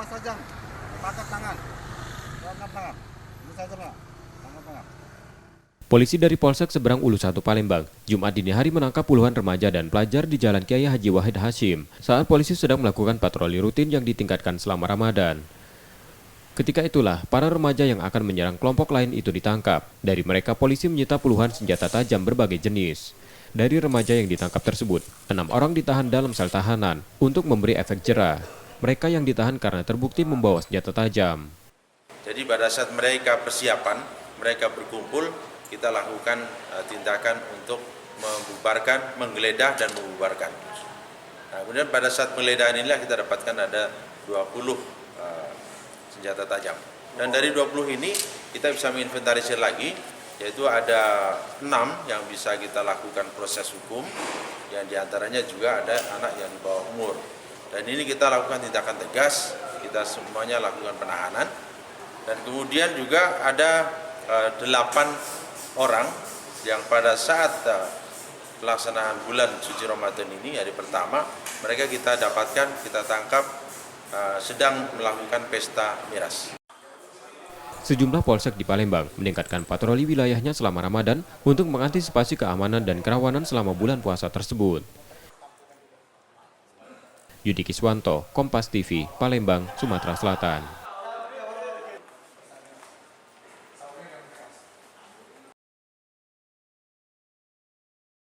Awas saja, tangkap tangan, tangkap tangan, ini saja Pak, tangkap tangan. Polisi dari Polsek Seberang Ulu 1 Palembang, Jumat dini hari menangkap puluhan remaja dan pelajar di Jalan Kiai Haji Wahid Hashim saat polisi sedang melakukan patroli rutin yang ditingkatkan selama Ramadan. Ketika itulah, para remaja yang akan menyerang kelompok lain itu ditangkap. Dari mereka, polisi menyita puluhan senjata tajam berbagai jenis. Dari remaja yang ditangkap tersebut, 6 orang ditahan dalam sel tahanan untuk memberi efek jera. Mereka yang ditahan karena terbukti membawa senjata tajam. Jadi pada saat mereka persiapan, mereka berkumpul, kita lakukan tindakan untuk membubarkan, menggeledah dan membubarkan. Nah, kemudian pada saat penggeledahan inilah kita dapatkan ada 20 senjata tajam. Dan dari 20 ini kita bisa menginventarisir lagi, yaitu ada 6 yang bisa kita lakukan proses hukum, yang diantaranya juga ada anak yang di bawah umur. Dan ini kita lakukan tindakan tegas, kita semuanya lakukan penahanan. Dan kemudian juga ada 8 orang yang pada saat pelaksanaan bulan suci Ramadan ini, hari pertama, mereka kita dapatkan, kita tangkap sedang melakukan pesta miras. Sejumlah polsek di Palembang meningkatkan patroli wilayahnya selama Ramadan untuk mengantisipasi keamanan dan kerawanan selama bulan puasa tersebut. Yudi Kiswanto, Kompas TV, Palembang, Sumatera Selatan.